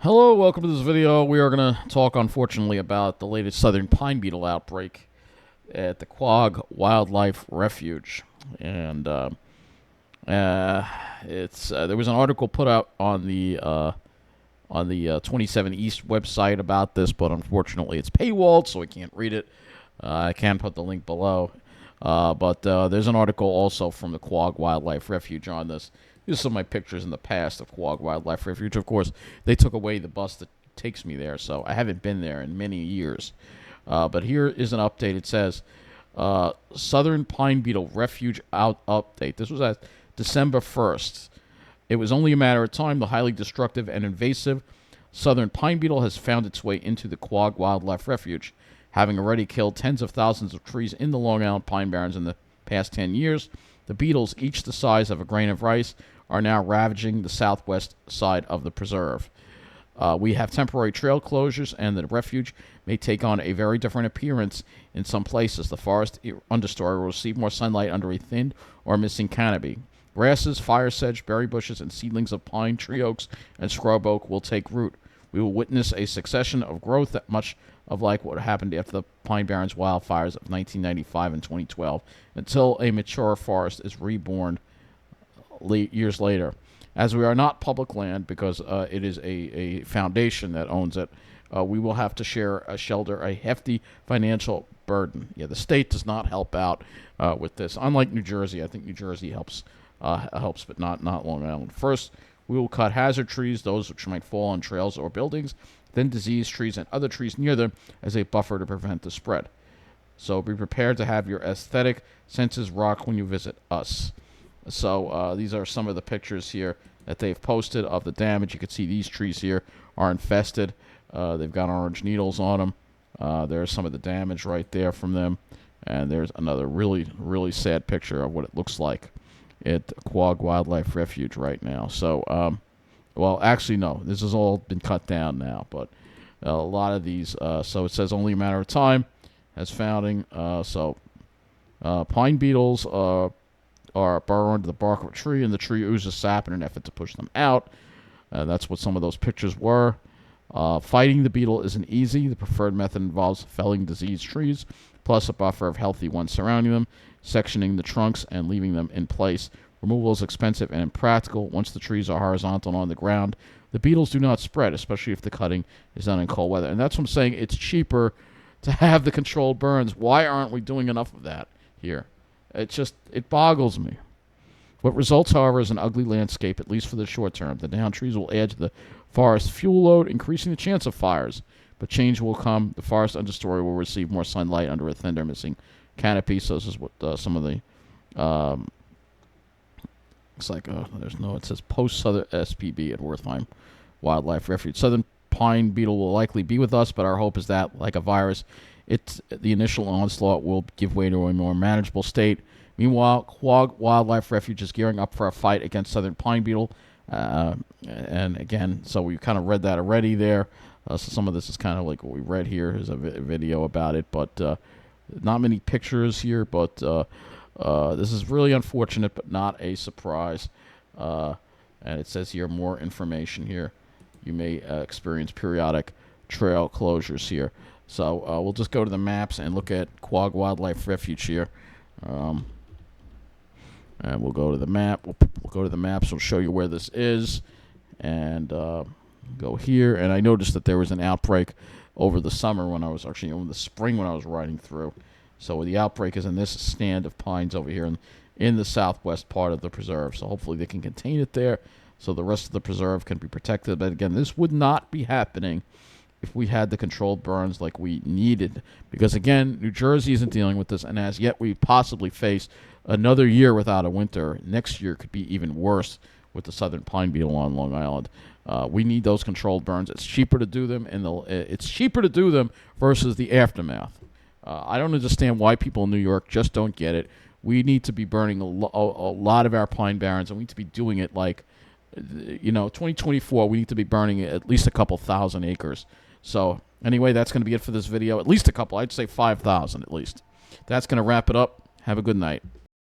Hello, welcome to this video. We are going to talk, unfortunately, about the latest southern pine beetle outbreak at the Quogue Wildlife Refuge. And there was an article put out on the 27 East website about this, but unfortunately it's paywalled, so I can't read it. I can put the link below. But there's an article also from the Quogue Wildlife Refuge on this. Here's some of my pictures in the past of Quogue Wildlife Refuge. Of course, they took away the bus that takes me there, so I haven't been there in many years. But here is an update. It says, Southern Pine Beetle Refuge update. This was at December 1st. It was only a matter of time. The highly destructive and invasive southern pine beetle has found its way into the Quogue Wildlife Refuge, having already killed tens of thousands of trees in the Long Island Pine Barrens in the past 10 years. The beetles, each the size of a grain of rice, are now ravaging the southwest side of the preserve. We have temporary trail closures, and the refuge may take on a very different appearance in some places. The forest understory will receive more sunlight under a thin or missing canopy. Grasses, fire sedge, berry bushes, and seedlings of pine, tree oaks, and scrub oak will take root. We will witness a succession of growth that much of like what happened after the Pine Barrens wildfires of 1995 and 2012, until a mature forest is reborn years later. As we are not public land, because it is a foundation that owns it, we will have to shoulder a hefty financial burden. Yeah, the state does not help out with this. Unlike New Jersey, I think New Jersey helps, but not Long Island. First, we will cut hazard trees, those which might fall on trails or buildings, then diseased trees and other trees near them as a buffer to prevent the spread. So be prepared to have your aesthetic senses rock when you visit us. So these are some of the pictures here that they've posted of the damage. You can see these trees here are infested. They've got orange needles on them. There's some of the damage right there from them. And there's another really, really sad picture of what it looks like at Quogue Wildlife Refuge right now. So, well, actually, no. This has all been cut down now. But a lot of these, so it says only a matter of time as founding. Pine beetles are burrow into the bark of a tree, and the tree oozes sap in an effort to push them out. That's what some of those pictures were. Fighting the beetle isn't easy. The preferred method involves felling diseased trees, plus a buffer of healthy ones surrounding them, sectioning the trunks, and leaving them in place. Removal is expensive and impractical. Once the trees are horizontal on the ground, the beetles do not spread, especially if the cutting is done in cold weather. And that's what I'm saying. It's cheaper to have the controlled burns. Why aren't we doing enough of that here? It boggles me. What results, however, is an ugly landscape, at least for the short term. The downed trees will add to the forest fuel load, increasing the chance of fires. But change will come. The forest understory will receive more sunlight under a thinner missing canopy. So this is what some of the... looks like it says post-Southern SPB at Wertheim Wildlife Refuge. Southern pine beetle will likely be with us, but our hope is that, like a virus, the initial onslaught will give way to a more manageable state. Meanwhile, Quogue Wildlife Refuge is gearing up for a fight against southern pine beetle. And again, so we kind of read that already there. So some of this is kind of like what we read here. Here's a video about it, but not many pictures here. But this is really unfortunate, but not a surprise. And it says here more information here. You may experience periodic trail closures here. So we'll just go to the maps and look at Quogue Wildlife Refuge here. And we'll go to the map. We'll go to the maps. We'll show you where this is. And go here. And I noticed that there was an outbreak over the summer when I was actually in the spring when I was riding through. So the outbreak is in this stand of pines over here in the southwest part of the preserve. So hopefully they can contain it there so the rest of the preserve can be protected. But again, this would not be happening if we had the controlled burns like we needed. Because again, New Jersey isn't dealing with this, and as yet we possibly face another year without a winter. Next year could be even worse with the southern pine beetle on Long Island. We need those controlled burns. It's cheaper to do them, and it's cheaper to do them versus the aftermath. I don't understand why people in New York just don't get it. We need to be burning a lot of our pine barrens, and we need to be doing it like, 2024, we need to be burning at least a couple thousand acres. So anyway, that's going to be it for this video. At least a couple. I'd say 5,000 at least. That's going to wrap it up. Have a good night.